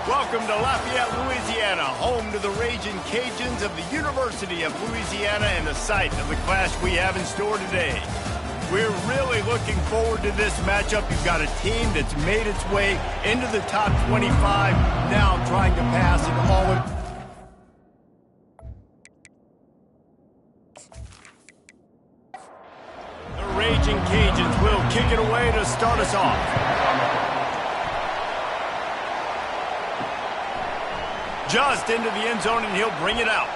Welcome to Lafayette, Louisiana, home to the Raging Cajuns of the University of Louisiana and the site of the clash we have in store today. We're really looking forward to this matchup. You've got a team that's made its way into the top 25, now trying to pass it all in. The Raging Cajuns will kick it away to start us off. Just into the end zone, and he'll bring it out.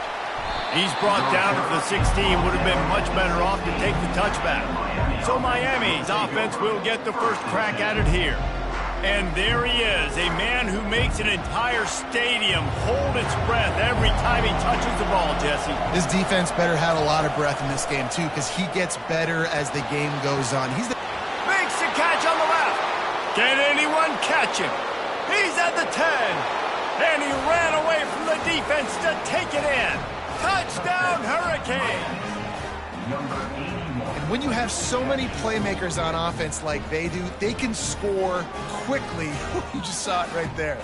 He's brought down at the 16. Would have been much better off to take the touchback. So Miami's offense will get the first crack at it here. And there he is, a man who makes an entire stadium hold its breath every time he touches the ball, Jesse. This defense better have a lot of breath in this game, too, because he gets better as the game goes on. Makes the catch on the left. Can anyone catch him? He's at the 10. And he ran away from the defense to take it in. Touchdown, Hurricanes! And when you have so many playmakers on offense like they do, they can score quickly. You just saw it right there.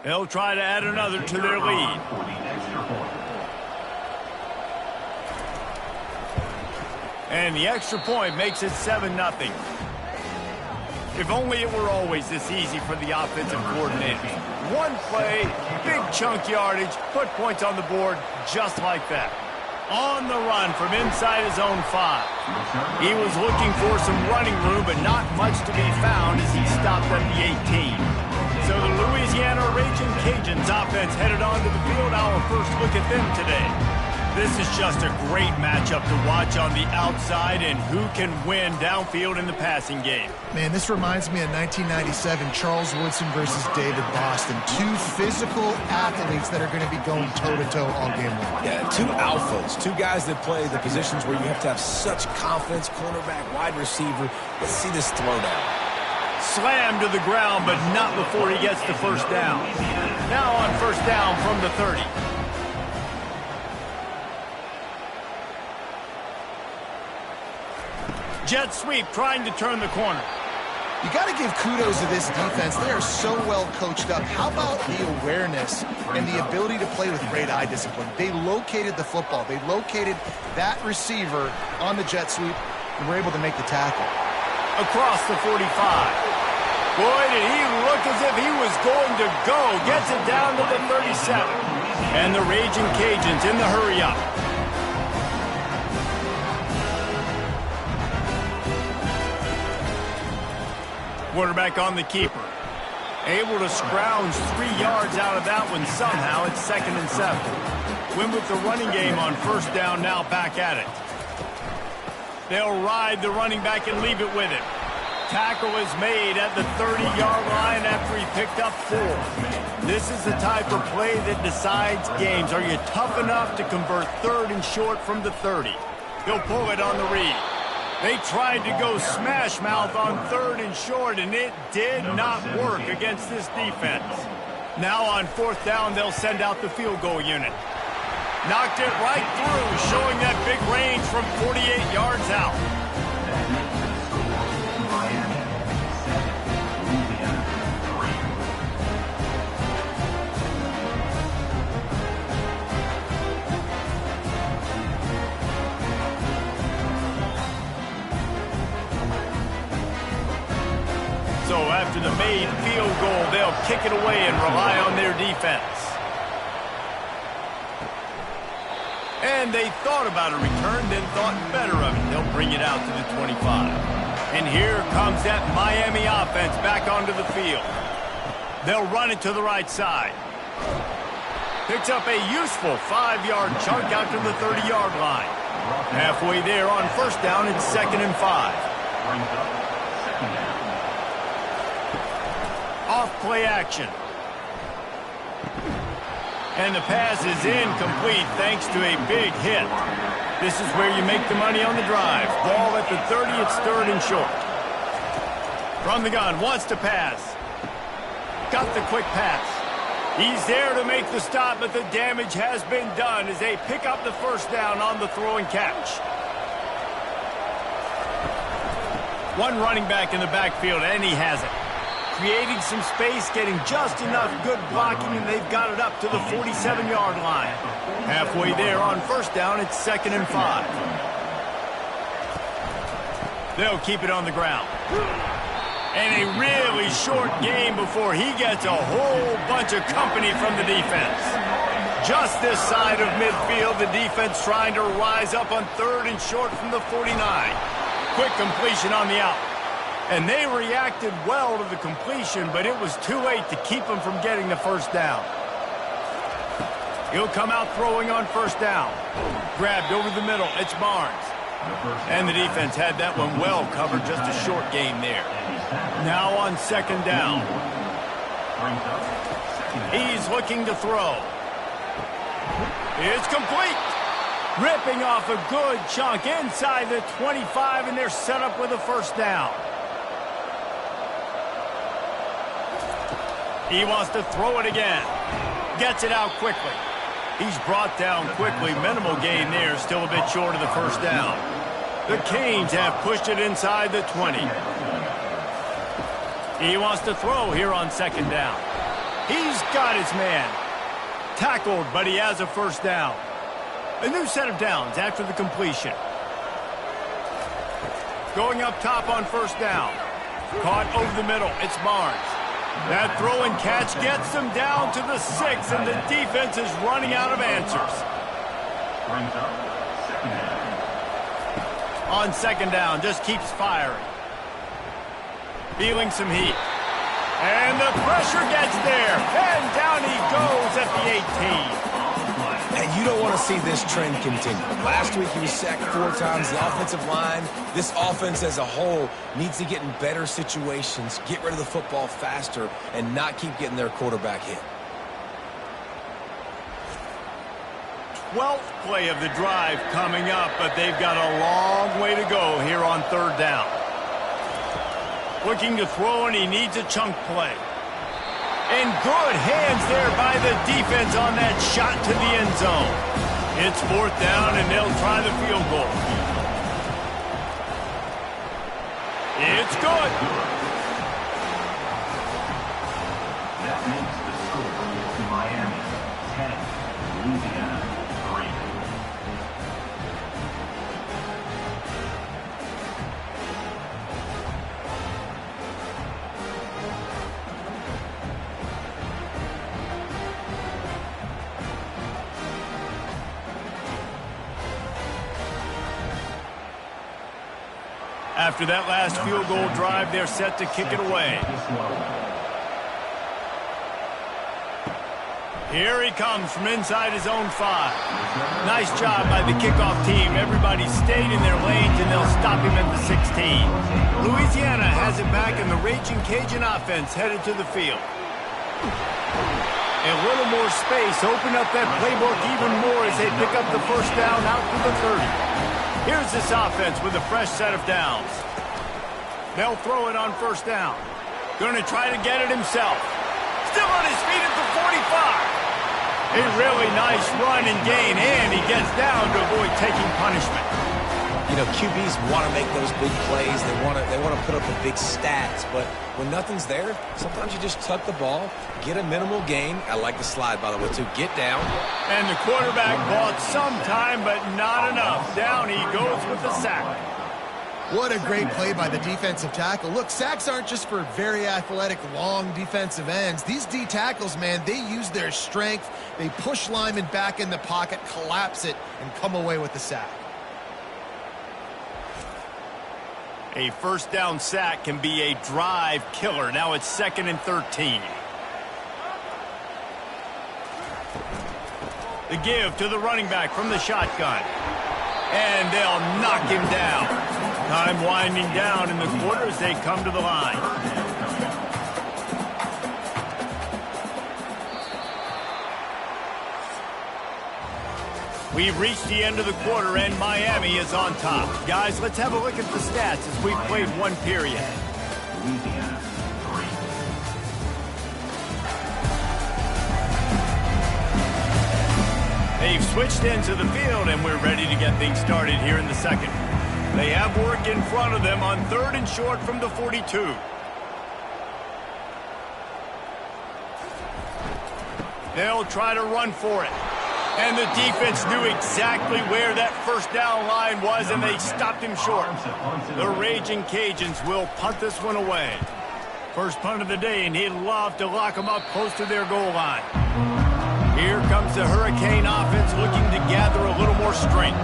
They'll try to add another to their lead. And the extra point makes it 7-0. If only it were always this easy for the offensive coordinators. One play, big chunk yardage, put points on the board just like that. On the run from inside his own 5. He was looking for some running room, but not much to be found as he stopped at the 18. So the Louisiana Raging Cajuns offense headed onto the field. Our first look at them today. This is just a great matchup to watch on the outside and who can win downfield in the passing game. Man, this reminds me of 1997, Charles Woodson versus David Boston. Two physical athletes that are going to be going toe-to-toe all game long. Yeah, two alphas, two guys that play the positions where you have to have such confidence, cornerback, wide receiver. Let's see this throwdown. Slammed to the ground, but not before he gets the first down. Now on first down from the 30. Jet sweep trying to turn the corner. You got to give kudos to this defense. They are so well coached up. How about the awareness and the ability to play with great eye discipline? They located the football. They located that receiver on the jet sweep and were able to make the tackle. Across the 45. Boy, did he look as if he was going to go. Gets it down to the 37. And the Raging Cajuns in the hurry-up. Quarterback on the keeper. Able to scrounge 3 yards out of that one somehow. It's 2nd and 7. Win with the running game on first down, now back at it. They'll ride the running back and leave it with him. Tackle is made at the 30-yard line after he picked up 4. This is the type of play that decides games. Are you tough enough to convert 3rd and short from the 30? He'll pull it on the read. They tried to go smash mouth on 3rd and short, and it did not work against this defense. Now on 4th down, they'll send out the field goal unit. Knocked it right through, showing that big range from 48 yards out. So after the made field goal, they'll kick it away and rely on their defense. And they thought about a return, then thought better of it. They'll bring it out to the 25. And here comes that Miami offense back onto the field. They'll run it to the right side. Picks up a useful 5-yard chunk out to the 30-yard line. Halfway there on first down, it's 2nd and 5. Off-play action. And the pass is incomplete thanks to a big hit. This is where you make the money on the drive. Ball at the 30, it's 3rd and short. From the gun, wants to pass. got the quick pass. He's there to make the stop, but the damage has been done as they pick up the first down on the throw and catch. One running back in the backfield, and he has it. Creating some space, getting just enough good blocking, and they've got it up to the 47-yard line. Halfway there on first down, it's 2nd and 5. They'll keep it on the ground. And a really short game before he gets a whole bunch of company from the defense. Just this side of midfield, the defense trying to rise up on 3rd and short from the 49. Quick completion on the out. And they reacted well to the completion, but it was too late to keep them from getting the first down. He'll come out throwing on first down. Grabbed over the middle. It's Barnes. And the defense had that one well covered. Just a short gain there. Now on 2nd down. He's looking to throw. It's complete. Ripping off a good chunk inside the 25, and they're set up with a first down. He wants to throw it again. Gets it out quickly. He's brought down quickly. Minimal gain there. Still a bit short of the first down. The Canes have pushed it inside the 20. He wants to throw here on 2nd down. He's got his man. Tackled, but he has a first down. A new set of downs after the completion. Going up top on first down. Caught over the middle. It's Barnes. That throw and catch gets them down to the 6, and the defense is running out of answers. On 2nd down, just keeps firing. Feeling some heat. And the pressure gets there. And down he goes at the 18. And you don't want to see this trend continue. Last week he was sacked 4 times. The offensive line, this offense as a whole, needs to get in better situations, get rid of the football faster, and not keep getting their quarterback hit. 12th play of the drive coming up, but they've got a long way to go here on 3rd down. Looking to throw, and he needs a chunk play. And good hands there by the defense on that shot to the end zone. It's 4th down, and they'll try the field goal. It's good. That makes the score Miami 10, Louisiana 3. After that last field goal drive, they're set to kick it away. Here he comes from inside his own 5. Nice job by the kickoff team. Everybody stayed in their lanes, and they'll stop him at the 16. Louisiana has it back, and the Raging Cajun offense headed to the field. A little more space. Open up that playbook even more as they pick up the first down out to the 30. Here's this offense with a fresh set of downs. They'll throw it on first down. Going to try to get it himself. Still on his feet at the 45. A really nice run and gain, and he gets down to avoid taking punishment. You know, QBs want to make those big plays. They want to put up the big stats. But when nothing's there, sometimes you just tuck the ball, get a minimal gain. I like the slide, by the way, too. Get down. And the quarterback bought some time, but not enough. Down he goes with the sack. What a great play by the defensive tackle. Look, sacks aren't just for very athletic, long defensive ends. These D tackles, man, they use their strength. They push linemen back in the pocket, collapse it, and come away with the sack. A first down sack can be a drive killer. Now it's 2nd and 13. The give to the running back from the shotgun. And they'll knock him down. Time winding down in the quarter as they come to the line. We've reached the end of the quarter, and Miami is on top. Guys, let's have a look at the stats as we've played one period. They've switched into the field, and we're ready to get things started here in the second. They have work in front of them on 3rd and short from the 42. They'll try to run for it. And the defense knew exactly where that first down line was, and they stopped him short. The Raging Cajuns will punt this one away. First punt of the day, and he'd love to lock them up close to their goal line. Here comes the Hurricane offense looking to gather a little more strength.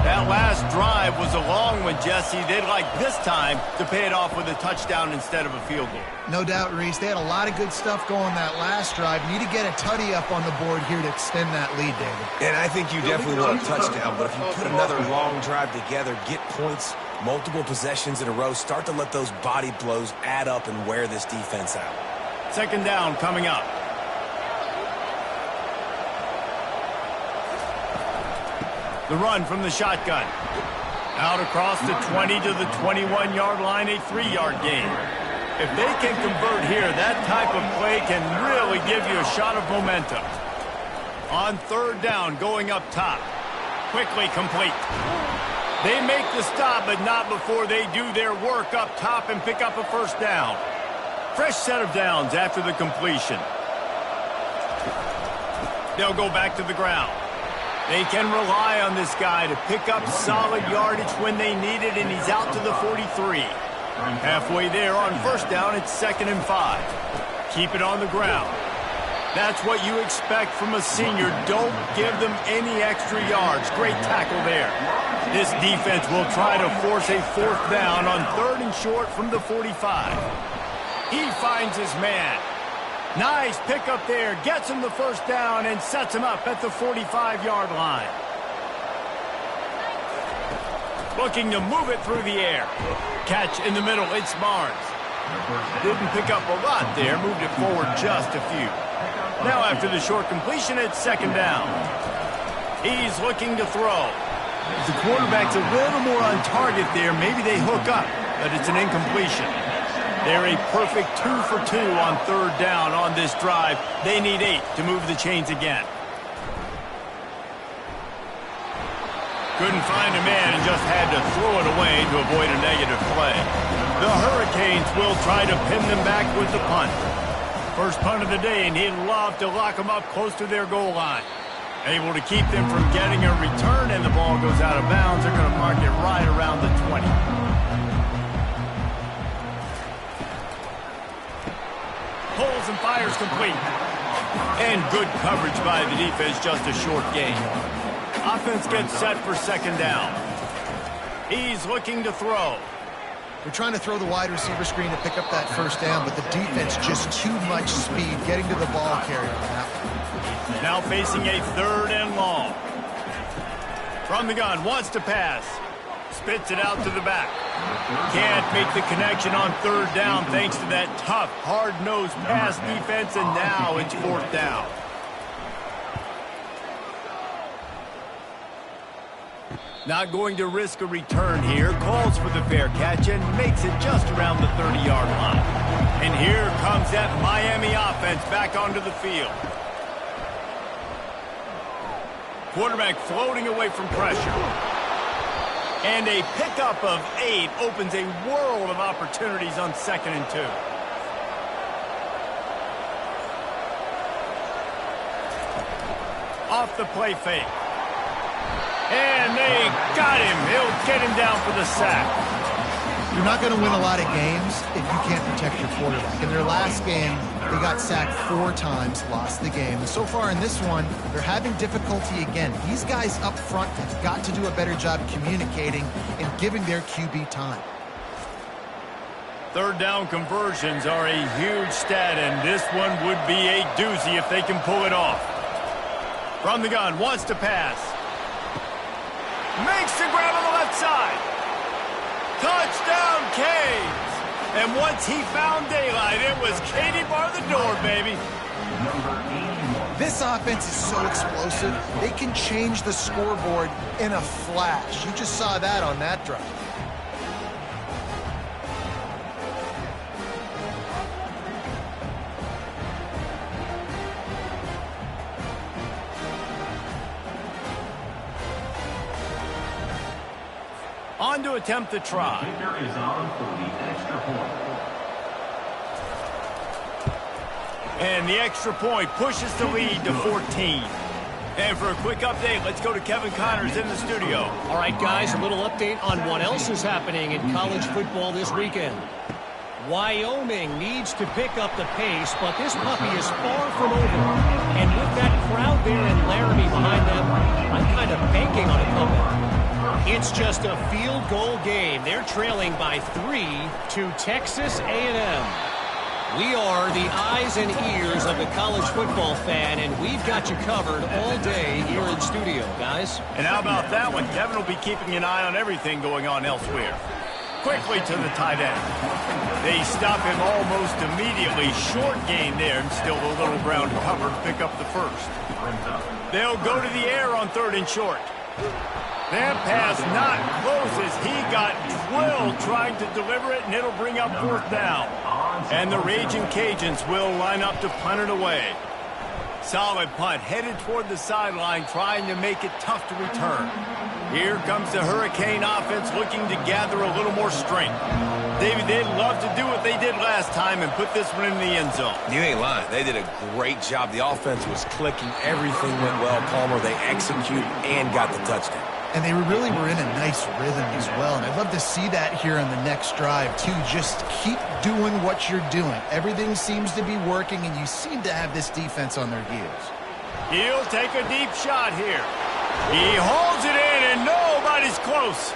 That last drive was a long one, Jesse. They'd like this time to pay it off with a touchdown instead of a field goal. No doubt, Reese. They had a lot of good stuff going that last drive. Need to get a tutty up on the board here to extend that lead, David. And I think you definitely want a touchdown, but if you put another long drive together, get points, multiple possessions in a row, start to let those body blows add up and wear this defense out. Second down coming up. The run from the shotgun. Out across the 20 to the 21-yard line, a 3-yard gain. If they can convert here, that type of play can really give you a shot of momentum. On 3rd down, going up top. Quickly complete. They make the stop, but not before they do their work up top and pick up a first down. Fresh set of downs after the completion. They'll go back to the ground. They can rely on this guy to pick up solid yardage when they need it, and he's out to the 43. Halfway there on first down, it's 2nd and 5. Keep it on the ground. That's what you expect from a senior. Don't give them any extra yards. Great tackle there. This defense will try to force a 4th down on 3rd and short from the 45. He finds his man. Nice pickup there, gets him the first down and sets him up at the 45-yard line. Looking to move it through the air. Catch in the middle, it's Barnes. Didn't pick up a lot there, moved it forward just a few. Now after the short completion, it's 2nd down. He's looking to throw. The quarterback's a little more on target there. Maybe they hook up, but it's an incompletion. They're a perfect 2 for 2 on 3rd down on this drive. They need 8 to move the chains again. Couldn't find a man and just had to throw it away to avoid a negative play. The Hurricanes will try to pin them back with the punt. First punt of the day, and he'd love to lock them up close to their goal line. Able to keep them from getting a return, and the ball goes out of bounds. They're going to mark it right around the 20. Pulls and fires complete. And good coverage by the defense, just a short gain. Offense gets set for 2nd down. He's looking to throw. They're trying to throw the wide receiver screen to pick up that first down, but the defense just too much speed getting to the ball carrier on that one. Now facing a 3rd and long. From the gun, wants to pass. Spits it out to the back. Can't make the connection on 3rd down thanks to that tough, hard-nosed pass defense, and now it's 4th down. Not going to risk a return here. Calls for the fair catch and makes it just around the 30-yard line. And here comes that Miami offense back onto the field. Quarterback floating away from pressure. And a pickup of 8 opens a world of opportunities on 2nd and 2. Off the play fake. And they got him. He'll get him down for the sack. You're not going to win a lot of games if you can't protect your quarterback. In their last game, they got sacked 4 times, lost the game. And so far in this one, they're having difficulty again. These guys up front have got to do a better job communicating and giving their QB time. 3rd down conversions are a huge stat, and this one would be a doozy if they can pull it off. From the gun, wants to pass. Makes the grab on the left side. Touchdown, Canes! And once he found daylight, it was Katie bar the door, baby. This offense is so explosive, they can change the scoreboard in a flash. You just saw that on that drive. On to attempt the try. Kicker is on for the extra point. And the extra point pushes the lead to 14. And for a quick update, let's go to Kevin Connors in the studio. All right, guys, a little update on what else is happening in college football this weekend. Wyoming needs to pick up the pace, but this puppy is far from over. And with that crowd there in Laramie behind them, I'm kind of banking on a comeback. It's just a field goal game. They're trailing by 3 to Texas A&M. We are the eyes and ears of the college football fan, and we've got you covered all day here in studio, guys. And how about that one? Kevin will be keeping an eye on everything going on elsewhere. Quickly to the tight end. They stop him almost immediately. Short gain there, and still a little ground covered to pick up the first. They'll go to the air on 3rd and short. That pass not close as he got drilled trying to deliver it, and it'll bring up 4th down. And the Raging Cajuns will line up to punt it away. Solid punt, headed toward the sideline, trying to make it tough to return. Here comes the Hurricane offense looking to gather a little more strength. David, they'd love to do what they did last time and put this one in the end zone. You ain't lying. They did a great job. The offense was clicking. Everything went well. Palmer, they executed and got the touchdown. And they really were in a nice rhythm as well. And I'd love to see that here on the next drive, too. Just keep doing what you're doing. Everything seems to be working, and you seem to have this defense on their heels. He'll take a deep shot here. He holds it in, and nobody's close.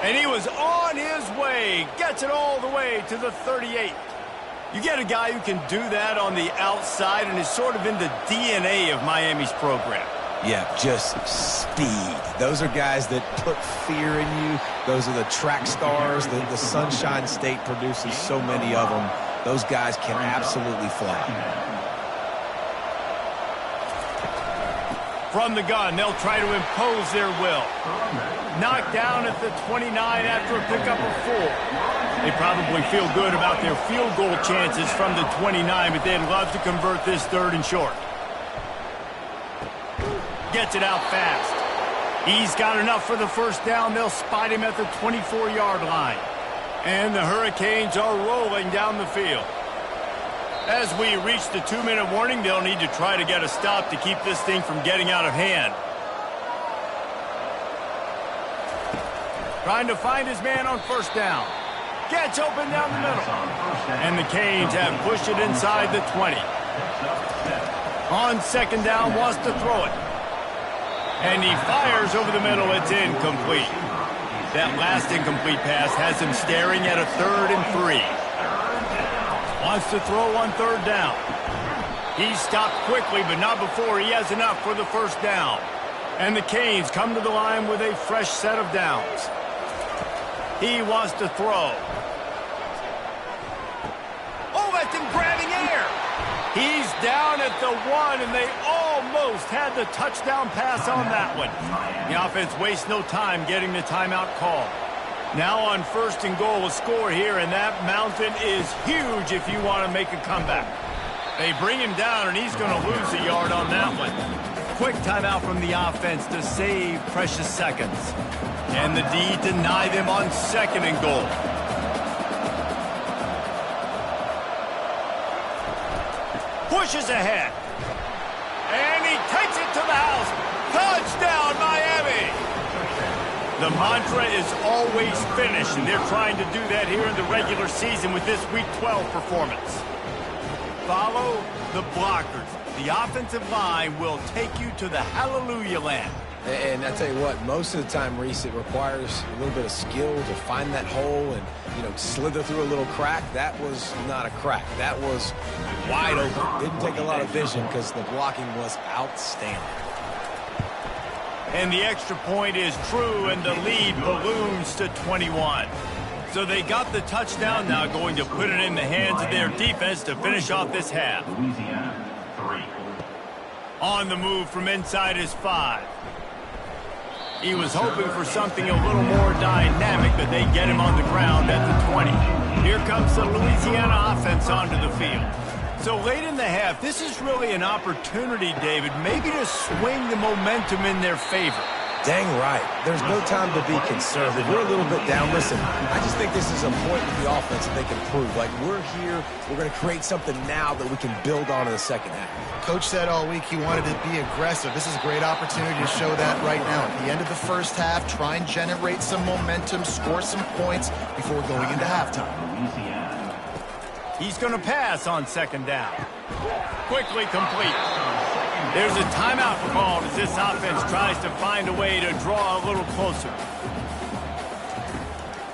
And he was on his way. Gets it all the way to the 38. You get a guy who can do that on the outside and is sort of in the DNA of Miami's program. Yeah, just speed. Those are guys that put fear in you. Those are the track stars. The Sunshine State produces so many of them. Those guys can absolutely fly. From the gun, they'll try to impose their will. Knocked down at the 29 after a pickup of 4. They probably feel good about their field goal chances from the 29, but they'd love to convert this 3rd and short. Gets it out fast. He's got enough for the first down. They'll spot him at the 24-yard line. And the Hurricanes are rolling down the field. As we reach the 2-minute warning, they'll need to try to get a stop to keep this thing from getting out of hand. Trying to find his man on 1st down. Gets open down the middle. And the Canes have pushed it inside the 20. On 2nd down, wants to throw it. And he fires over the middle. It's incomplete. That last incomplete pass has him staring at a 3rd and 3. Wants to throw on 3rd down. He stopped quickly, but not before he has enough for the 1st down. And the Canes come to the line with a fresh set of downs. He wants to throw. Oh, that's him grabbing air. He's down at the 1, and they almost had the touchdown pass on that one. The offense wastes no time getting the timeout call. Now on 1st and goal, a score here, and that mountain is huge if you want to make a comeback. They bring him down, and he's going to lose a yard on that one. Quick timeout from the offense to save precious seconds. And the D deny them on 2nd and goal. Pushes ahead. And he takes it to the house. Touchdown, Miami! The mantra is always finish, and they're trying to do that here in the regular season with this Week 12 performance. Follow the blockers. The offensive line will take you to the hallelujah land. And I tell you what, most of the time, Reese, it requires a little bit of skill to find that hole and, slither through a little crack. That was not a crack. That was wide open. Didn't take a lot of vision because the blocking was outstanding. And the extra point is true, and the lead balloons to 21. So they got the touchdown, now going to put it in the hands of their defense to finish off this half. Louisiana, 3. On the move from inside his 5. He was hoping for something a little more dynamic, but they get him on the ground at the 20. Here comes the Louisiana offense onto the field. So late in the half, this is really an opportunity, David, maybe to swing the momentum in their favor. Dang right. There's no time to be conservative. We're a little bit down. Listen, I just think this is a point with the offense that they can prove. Like, we're here, we're going to create something now that we can build on in the second half. Coach said all week he wanted to be aggressive. This is a great opportunity to show that right now. At the end of the first half, try and generate some momentum, score some points before going into halftime. He's going to pass on second down. Quickly complete. There's a timeout called as this offense tries to find a way to draw a little closer.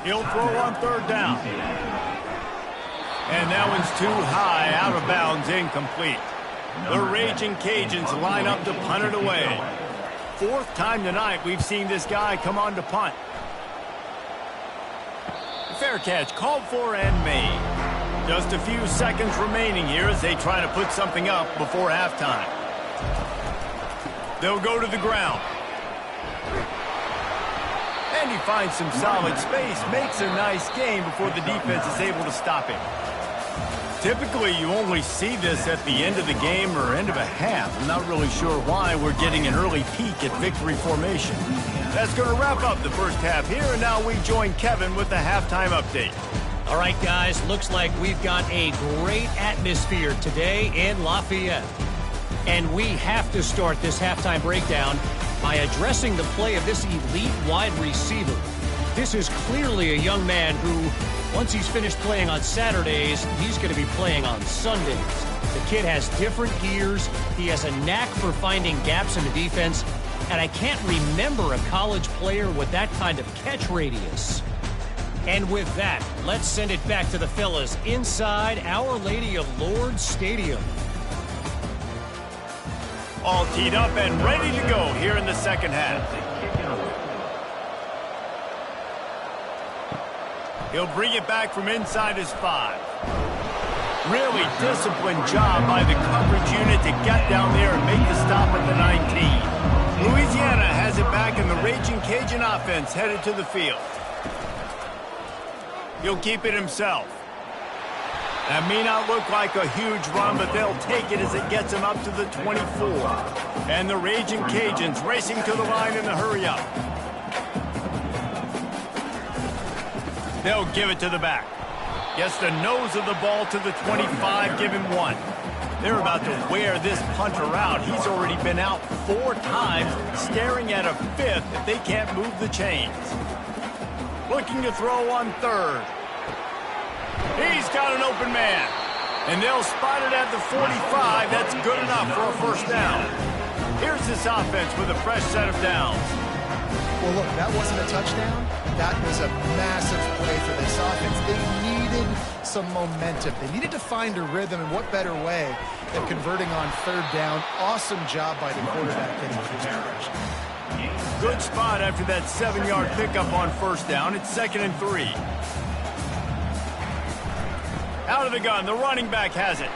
He'll throw on third down. And that one's too high, out of bounds, incomplete. The Raging Cajuns line up to punt it away. Fourth time tonight we've seen this guy come on to punt. Fair catch called for and made. Just a few seconds remaining here as they try to put something up before halftime. They'll go to the ground. And he finds some solid space, makes a nice gain before the defense is able to stop him. Typically, you only see this at the end of the game or end of a half. I'm not really sure why we're getting an early peek at victory formation. That's going to wrap up the first half here, and now we join Kevin with the halftime update. All right, guys, looks like we've got a great atmosphere today in Lafayette. And we have to start this halftime breakdown by addressing the play of this elite wide receiver. This is clearly a young man who, once he's finished playing on Saturdays, he's going to be playing on Sundays. The kid has different gears. He has a knack for finding gaps in the defense. And I can't remember a college player with that kind of catch radius. And with that, let's send it back to the fellas inside Our Lady of Lourdes Stadium. All teed up and ready to go here in the second half. He'll bring it back from inside his 5. Really disciplined job by the coverage unit to get down there and make the stop at the 19. Louisiana has it back, and the Raging Cajun offense headed to the field. He'll keep it himself. That may not look like a huge run, but they'll take it as it gets him up to the 24. And the Raging Cajuns racing to the line in the hurry-up. They'll give it to the back. Gets the nose of the ball to the 25, give him 1. They're about to wear this punter out. He's already been out 4 times, staring at a 5th if they can't move the chains. Looking to throw on third. He's got an open man. And they'll spot it at the 45. That's good enough for a first down. Here's this offense with a fresh set of downs. Well, look, that wasn't a touchdown. That was a massive play for this offense. They needed some momentum. They needed to find a rhythm, and what better way than converting on third down. Awesome job by the quarterback getting first progression. Good spot after that 7-yard pickup on first down. It's 2nd and 3. Out of the gun, the running back has it.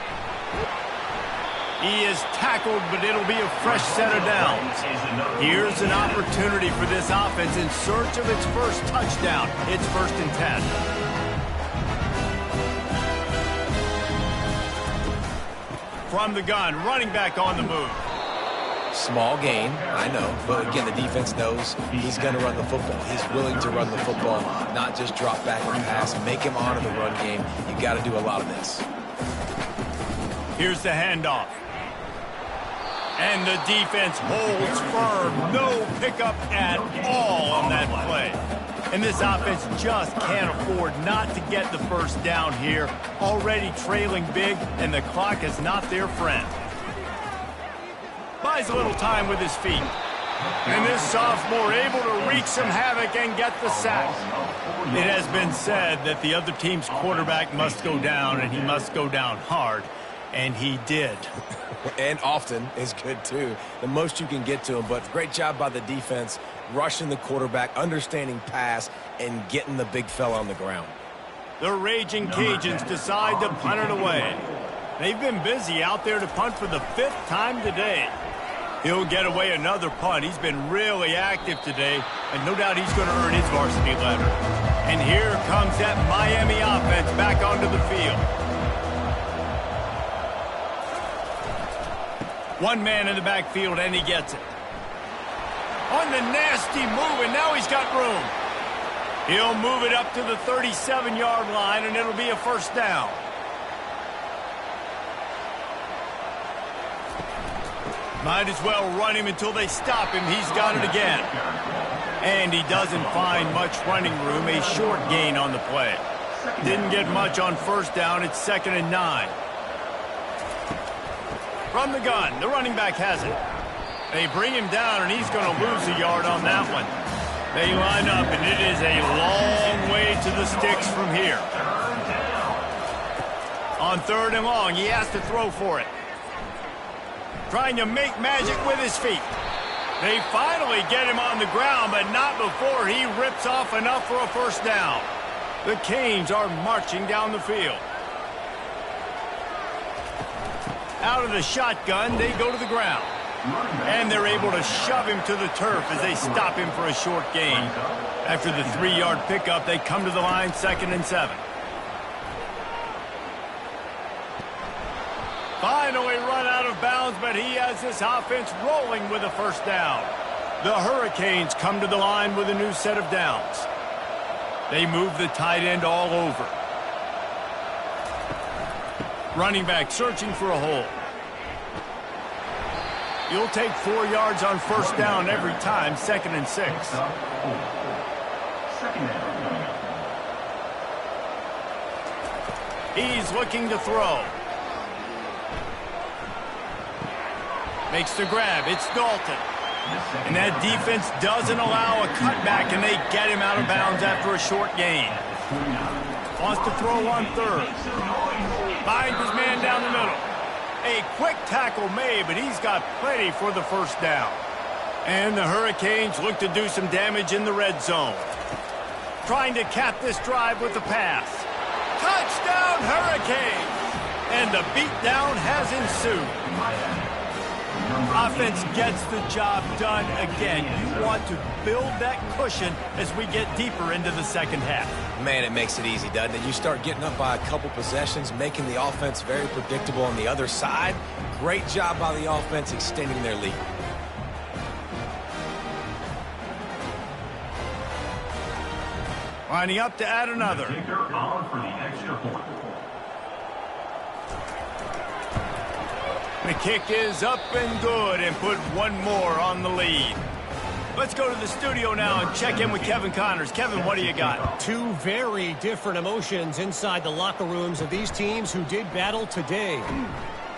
He is tackled, but it'll be a fresh set of downs. Here's an opportunity for this offense in search of its first touchdown. It's 1st and 10. From the gun, running back on the move. Small gain, I know, but again, the defense knows he's going to run the football. He's willing to run the football, not just drop back and pass, make him honor the run game. You got to do a lot of this. Here's the handoff. And the defense holds firm. No pickup at all on that play. And this offense just can't afford not to get the first down here. Already trailing big, and the clock is not their friend. Buys a little time with his feet. And this sophomore able to wreak some havoc and get the sack. It has been said that the other team's quarterback must go down, and he must go down hard. And he did. And often is good, too. The most you can get to him, but great job by the defense, rushing the quarterback, understanding pass, and getting the big fella on the ground. The Raging Cajuns decide to punt it away. They've been busy out there to punt for the 5th time today. He'll get away another punt. He's been really active today, and no doubt he's going to earn his varsity letter. And here comes that Miami offense back onto the field. One man in the backfield, and he gets it. On the nasty move, and now he's got room. He'll move it up to the 37-yard line, and it'll be a first down. Might as well run him until they stop him. He's got it again. And he doesn't find much running room. A short gain on the play. Didn't get much on first down. It's 2nd and 9. From the gun, the running back has it. They bring him down, and he's going to lose a yard on that one. They line up, and it is a long way to the sticks from here. On 3rd and long, he has to throw for it. Trying to make magic with his feet. They finally get him on the ground, but not before he rips off enough for a first down. The Canes are marching down the field. Out of the shotgun, they go to the ground. And they're able to shove him to the turf as they stop him for a short gain. After the 3-yard pickup, they come to the line, 2nd and 7. Finally run out of bounds, but he has this offense rolling with a first down. The Hurricanes come to the line with a new set of downs. They move the tight end all over. Running back searching for a hole. You'll take 4 yards on first down every time, 2nd and 6. He's looking to throw. Makes the grab. It's Dalton. And that defense doesn't allow a cutback, and they get him out of bounds after a short gain. Wants to throw on 3rd. Finds his man down the middle. A quick tackle made, but he's got plenty for the first down. And the Hurricanes look to do some damage in the red zone. Trying to cap this drive with the pass. Touchdown, Hurricanes! And the beatdown has ensued. Offense gets the job done again. You want to build that cushion as we get deeper into the second half. Man, it makes it easy, doesn't it? You start getting up by a couple possessions, making the offense very predictable on the other side. Great job by the offense extending their lead. Lining up to add another. On for the extra point. The kick is up and good and put one more on the lead. Let's go to the studio now and check in with Kevin Connors. Kevin, what do you got? Two very different emotions inside the locker rooms of these teams who did battle today.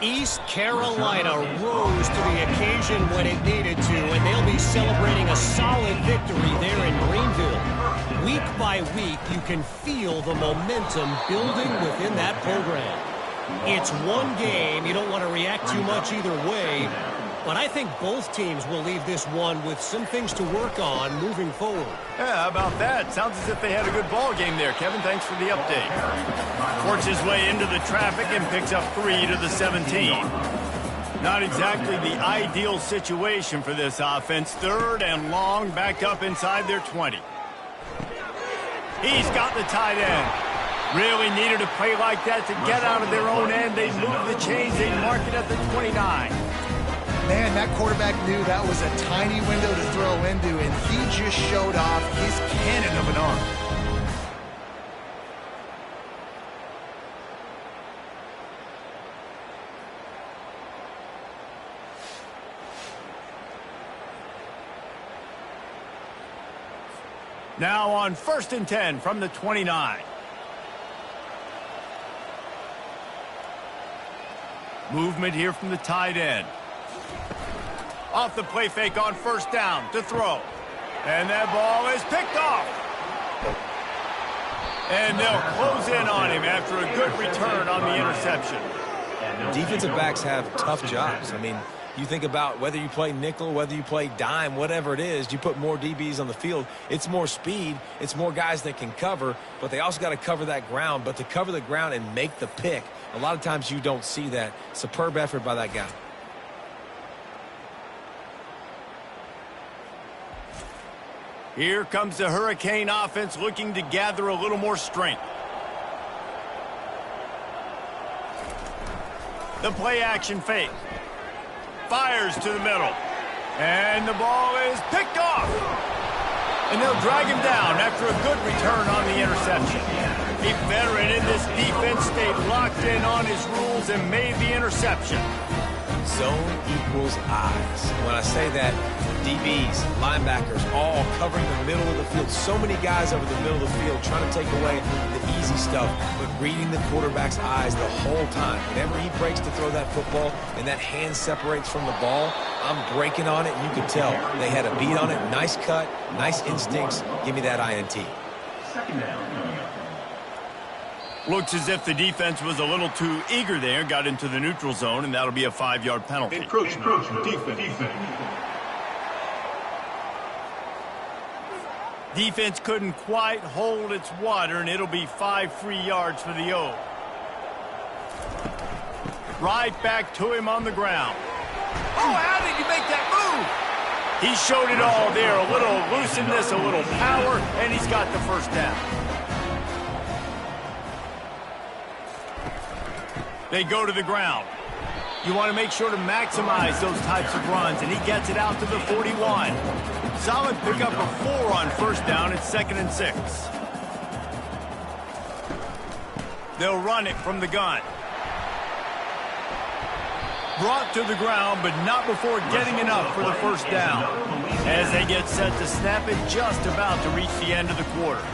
East Carolina rose to the occasion when it needed to, and they'll be celebrating a solid victory there in Greenville. Week by week, you can feel the momentum building within that program. It's one game. You don't want to react too much either way. But I think both teams will leave this one with some things to work on moving forward. Yeah, how about that? Sounds as if they had a good ball game there. Kevin, thanks for the update. Works his way into the traffic and picks up 3 to the 17. Not exactly the ideal situation for this offense. 3rd and long, back up inside their 20. He's got the tight end. Really needed a play like that to get out of their own end. They move the chains. They mark it at the 29. Man, that quarterback knew that was a tiny window to throw into, and he just showed off his cannon of an arm. Now on 1st and 10 from the 29. Movement here from the tight end. Off the play fake on 1st down to throw. And that ball is picked off. And they'll close in on him after a good return on the interception. Defensive backs have tough jobs. I mean, you think about whether you play nickel, whether you play dime, whatever it is, you put more DBs on the field. It's more speed. It's more guys that can cover, but they also got to cover that ground. But to cover the ground and make the pick, a lot of times you don't see that. Superb effort by that guy. Here comes the Hurricane offense looking to gather a little more strength. The play action fake. Fires to the middle. And the ball is picked off. And they'll drag him down after a good return on the interception. A veteran in this defense stayed locked in on his rules and made the interception. Zone equals eyes. When I say that, DBs, linebackers, all covering the middle of the field. So many guys over the middle of the field trying to take away the easy stuff, but reading the quarterback's eyes the whole time. Whenever he breaks to throw that football and that hand separates from the ball, I'm breaking on it, and you can tell they had a beat on it. Nice cut, nice instincts. Give me that INT. Second down. Looks as if the defense was a little too eager there, got into the neutral zone, and that'll be a 5-yard penalty. Encroachment. Defense. Defense couldn't quite hold its water, and it'll be 5 free yards for the O. Right back to him on the ground. Oh, how did he make that move? He showed it all there, a little looseness, a little power, and he's got the first down. They go to the ground. You want to make sure to maximize those types of runs, and he gets it out to the 41. Solid pickup of 4 on first down. It's 2nd and 6. They'll run it from the gun. Brought to the ground, but not before getting enough for the first down. As they get set to snap it, just about to reach the end of the quarter.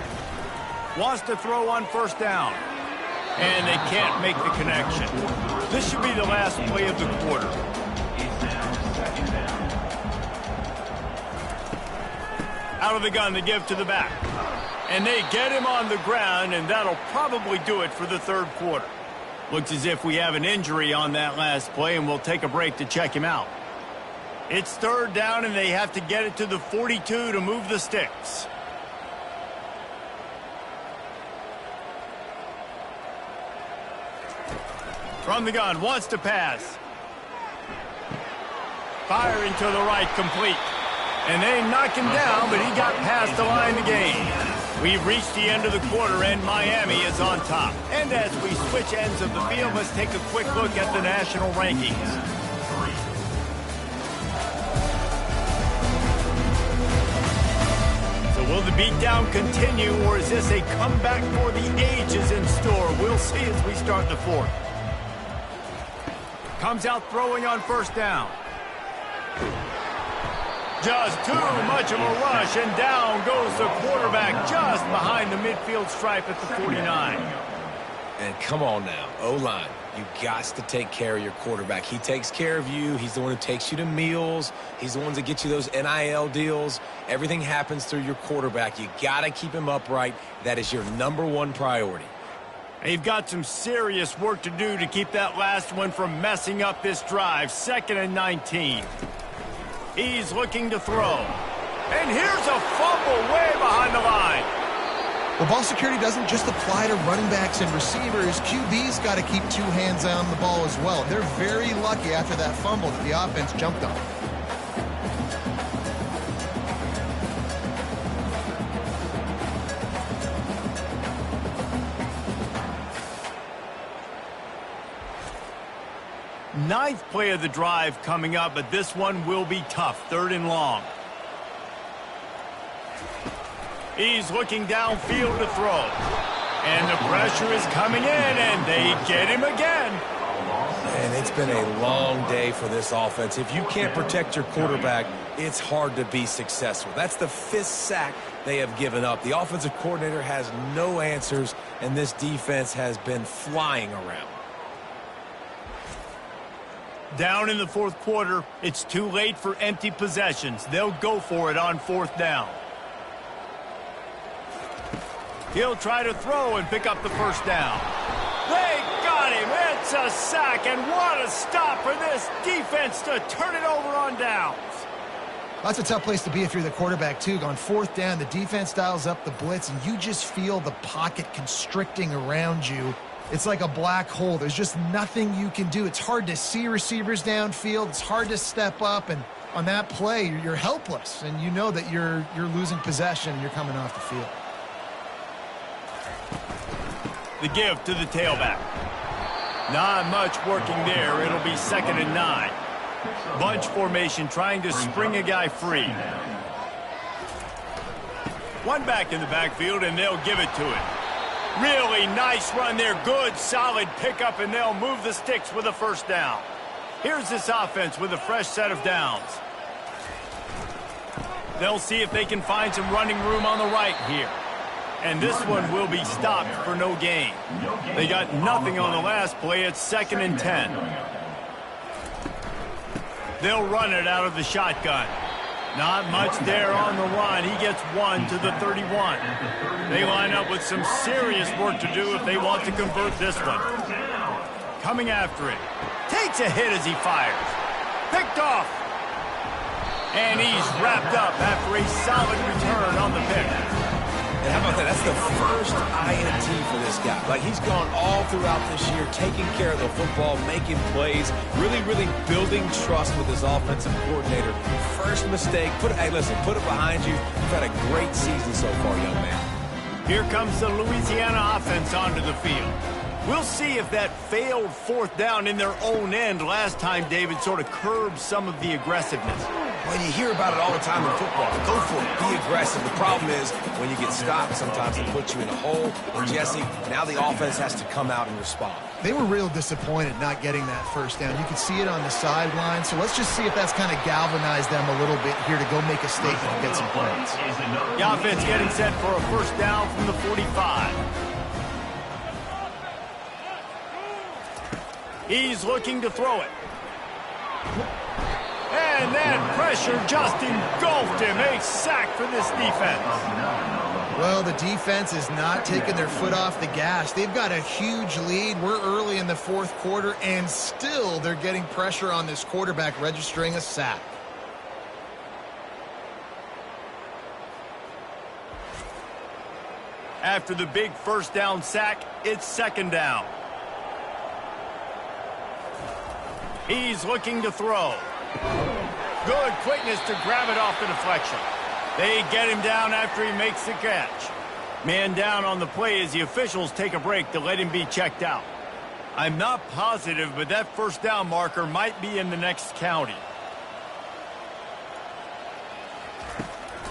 Wants to throw on first down. And they can't make the connection. This should be the last play of the quarter. Out of the gun to give to the back. And they get him on the ground, and that'll probably do it for the third quarter. Looks as if we have an injury on that last play, and we'll take a break to check him out. It's third down, and they have to get it to the 42 to move the sticks. From the gun, wants to pass. Firing to the right, complete. And they knock him down, but he got past the line of the game. We've reached the end of the quarter, and Miami is on top. And as we switch ends of the field, let's take a quick look at the national rankings. So will the beatdown continue, or is this a comeback for the ages in store? We'll see as we start the fourth. Comes out throwing on first down. Just too much of a rush, and down goes the quarterback just behind the midfield stripe at the 49. And come on now, O-line, you got to take care of your quarterback. He takes care of you. He's the one who takes you to meals. He's the one that gets you those NIL deals. Everything happens through your quarterback. You got to keep him upright. That is your #1 priority. They've got some serious work to do to keep that last one from messing up this drive. 2nd and 19. He's looking to throw. And here's a fumble way behind the line. Well, ball security doesn't just apply to running backs and receivers. QB's got to keep 2 hands on the ball as well. They're very lucky after that fumble that the offense jumped on. Ninth play of the drive coming up, but this one will be tough. 3rd and long. He's looking downfield to throw. And the pressure is coming in, and they get him again. And it's been a long day for this offense. If you can't protect your quarterback, it's hard to be successful. That's the 5th sack they have given up. The offensive coordinator has no answers, and this defense has been flying around. Down in the 4th quarter, it's too late for empty possessions. They'll go for it on 4th down. He'll try to throw and pick up the first down. They got him. It's a sack, and what a stop for this defense to turn it over on downs. That's a tough place to be if you're the quarterback, too. On 4th down, the defense dials up the blitz, and you just feel the pocket constricting around you. It's like a black hole. There's just nothing you can do. It's hard to see receivers downfield. It's hard to step up, and on that play, you're helpless, and you know that you're losing possession and you're coming off the field. The give to the tailback. Not much working there. It'll be 2nd and 9. Bunch formation trying to spring a guy free. One back in the backfield, and they'll give it to it. Really nice run there. Good, solid pickup, and they'll move the sticks with a first down. Here's this offense with a fresh set of downs. They'll see if they can find some running room on the right here. And this one will be stopped for no gain. They got nothing on the last play. It's 2nd and 10. They'll run it out of the shotgun. Not much there on the run. He gets 1 to the 31. They line up with some serious work to do if they want to convert this one. Coming after it. Takes a hit as he fires. Picked off. And he's wrapped up after a solid return on the pick. And how about that? That's the first INT for this guy. Like, he's gone all throughout this year, taking care of the football, making plays, really building trust with his offensive coordinator. First mistake, hey, listen, put it behind you. You've had a great season so far, young man. Here comes the Louisiana offense onto the field. We'll see if that failed 4th down in their own end last time, David, sort of curbed some of the aggressiveness. Well, you hear about it all the time in football. Go for it. Be aggressive. The problem is when you get stopped, sometimes it puts you in a hole. And Jesse, now the offense has to come out and respond. They were real disappointed not getting that first down. You could see it on the sideline. So let's just see if that's kind of galvanized them a little bit here to go make a statement and get some points. The offense getting set for a first down from the 45. He's looking to throw it. And that pressure just engulfed him. A sack for this defense. Well, the defense is not taking their foot off the gas. They've got a huge lead. We're early in the 4th quarter, and still they're getting pressure on this quarterback, registering a sack. After the big first down sack, it's 2nd down. He's looking to throw. Good quickness to grab it off the deflection. They get him down after he makes the catch. Man down on the play as the officials take a break to let him be checked out. I'm not positive, but that first down marker might be in the next county.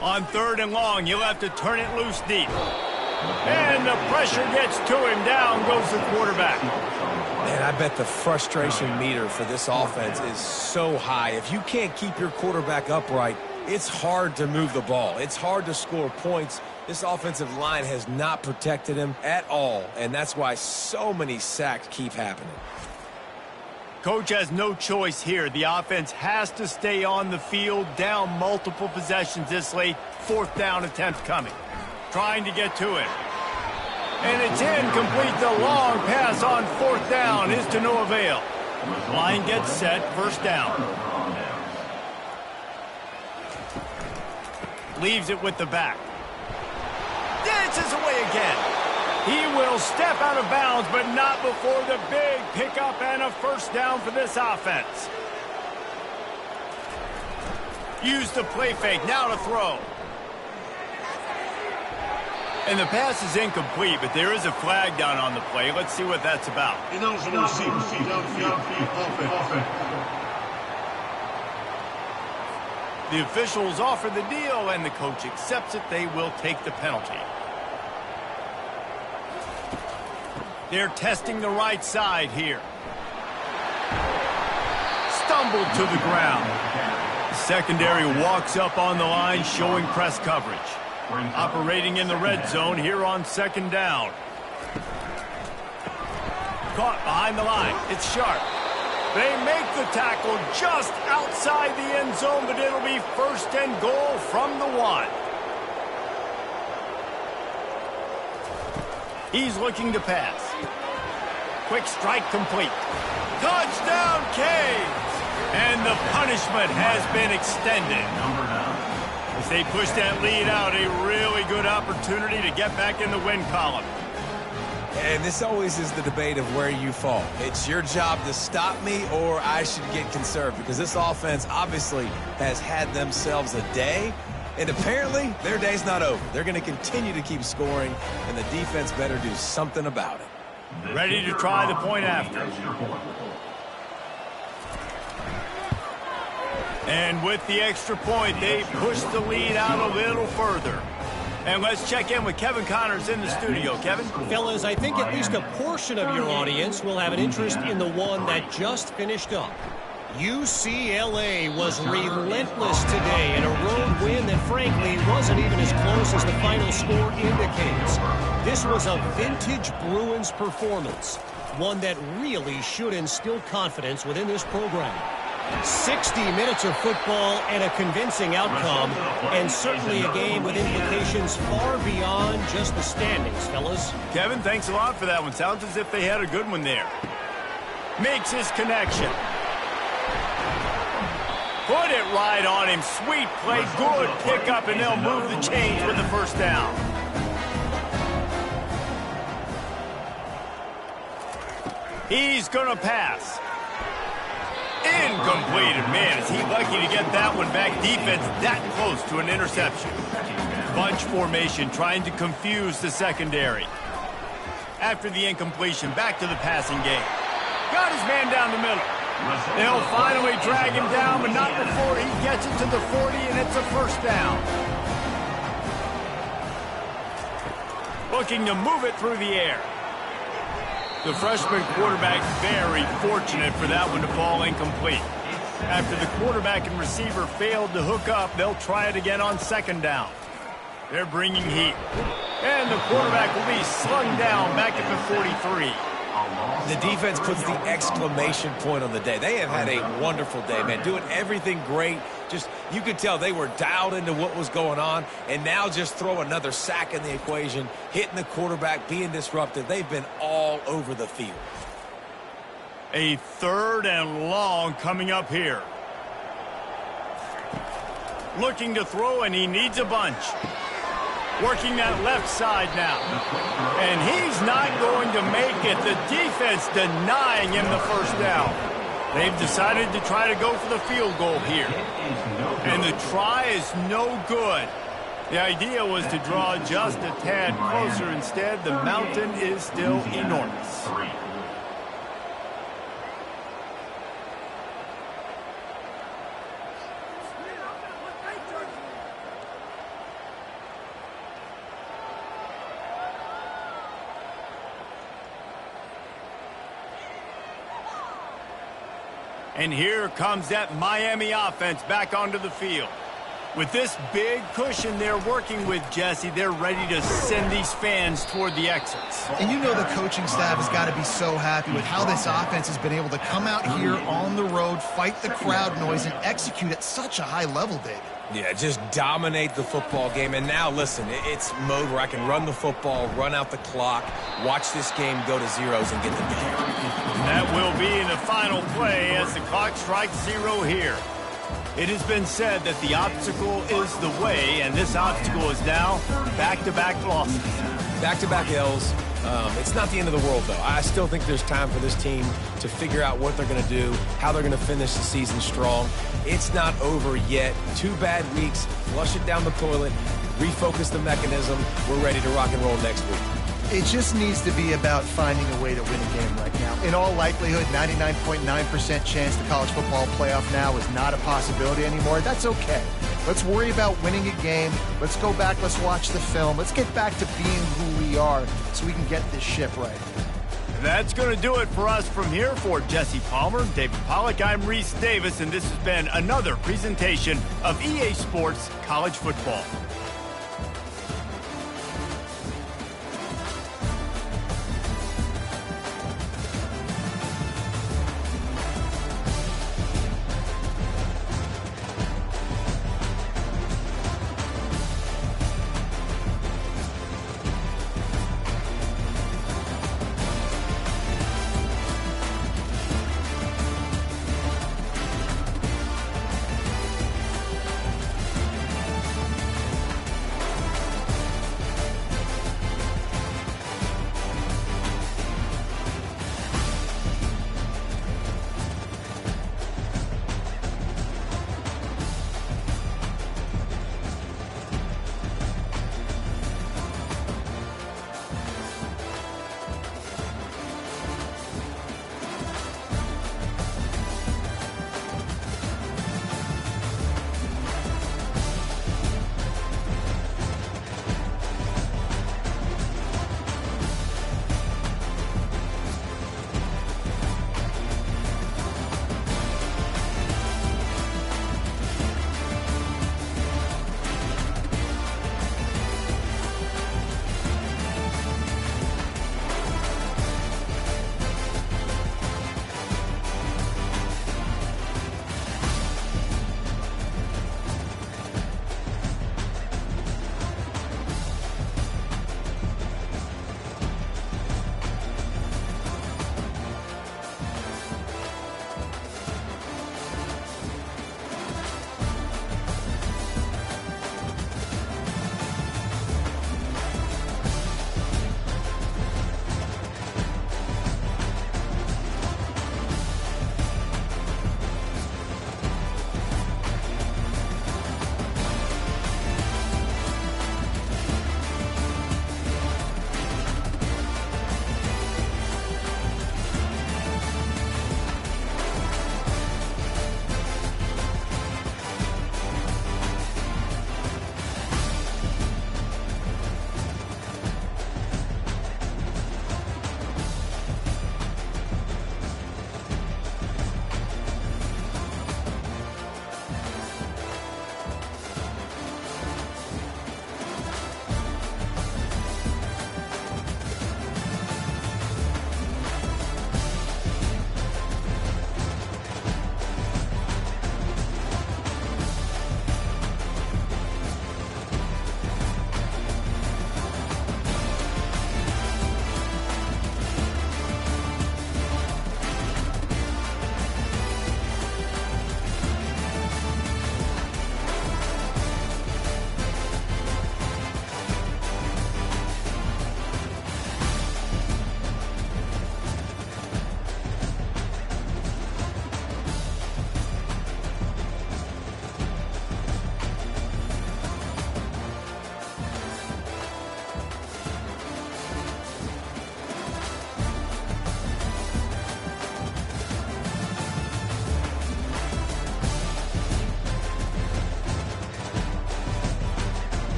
On 3rd and long, you'll have to turn it loose deep. And the pressure gets to him. Down goes the quarterback. Man, I bet the frustration meter for this offense is so high. If you can't keep your quarterback upright, it's hard to move the ball. It's hard to score points. This offensive line has not protected him at all, and that's why so many sacks keep happening. Coach has no choice here. The offense has to stay on the field, down multiple possessions this late. 4th down attempt coming. Trying to get to it. And it's incomplete. The long pass on 4th down is to no avail. Line gets set. First down. Leaves it with the back. Dances away again. He will step out of bounds, but not before the big pickup and a first down for this offense. Use the play fake. Now to throw. And the pass is incomplete, but there is a flag down on the play. Let's see what that's about. The officials offer the deal, and the coach accepts it. They will take the penalty. They're testing the right side here. Stumbled to the ground. The secondary walks up on the line, showing press coverage. Operating in the red zone here on 2nd down. Caught behind the line. It's sharp. They make the tackle just outside the end zone, but it'll be 1st and goal from the 1. He's looking to pass. Quick strike complete. Touchdown, Canes! And the punishment has been extended. As they push that lead out, a really good opportunity to get back in the win column. And this always is the debate of where you fall. It's your job to stop me, or I should get conserved, because this offense obviously has had themselves a day, and apparently their day's not over. They're going to continue to keep scoring, and the defense better do something about it. Ready to try the point after. And with the extra point, they push the lead out a little further. And let's check in with Kevin Connors in the studio. Kevin? Fellas, I think at least a portion of your audience will have an interest in the one that just finished up. UCLA was relentless today in a road win that frankly wasn't even as close as the final score indicates. This was a vintage Bruins performance, one that really should instill confidence within this program. 60 minutes of football and a convincing outcome, and certainly a game with implications far beyond just the standings, fellas. Kevin, thanks a lot for that one. Sounds as if they had a good one there. Makes his connection. Put it right on him. Sweet play. Good pickup, and they'll move the chains with the first down. He's going to pass. Incomplete. Man, is he lucky to get that one back. Defense that close to an interception. Bunch formation trying to confuse the secondary. After the incompletion, back to the passing game. Got his man down the middle. They'll finally drag him down, but not before he gets it to the 40, and it's a first down. Looking to move it through the air. The freshman quarterback very fortunate for that one to fall incomplete. After the quarterback and receiver failed to hook up, they'll try it again on second down. They're bringing heat. And the quarterback will be slung down back at the 43. The defense puts the exclamation point on the day. They have had a wonderful day, man. Doing everything great. Just, you could tell they were dialed into what was going on. And now just throw another sack in the equation. Hitting the quarterback, being disruptive. They've been all over the field. A third and long coming up here. Looking to throw, and he needs a bunch. Working that left side now. And he's not going to make it. The defense denying him the first down. They've decided to try to go for the field goal here. And the try is no good. The idea was to draw just a tad closer. Instead, the mountain is still enormous. And here comes that Miami offense back onto the field. With this big cushion they're working with, Jesse, they're ready to send these fans toward the exits. And you know the coaching staff has got to be so happy with how this offense has been able to come out here on the road, fight the crowd noise, and execute at such a high level, David. Yeah, just dominate the football game. And now, listen, it's mode where I can run the football, run out the clock, watch this game go to zeros and get the game. And that will be the final play as the clock strikes zero here. It has been said that the obstacle is the way, and this obstacle is now back-to-back losses. Back-to-back L's. It's not the end of the world, though. I still think there's time for this team to figure out what they're going to do, how they're going to finish the season strong. It's not over yet. 2 bad weeks. Flush it down the toilet. Refocus the mechanism. We're ready to rock and roll next week. It just needs to be about finding a way to win a game right now. In all likelihood, 99.9% chance the college football playoff now is not a possibility anymore. That's okay. Let's worry about winning a game. Let's go back. Let's watch the film. Let's get back to being who we are so we can get this ship right. That's going to do it for us from here. For Jesse Palmer, David Pollack, I'm Reese Davis, and this has been another presentation of EA Sports College Football.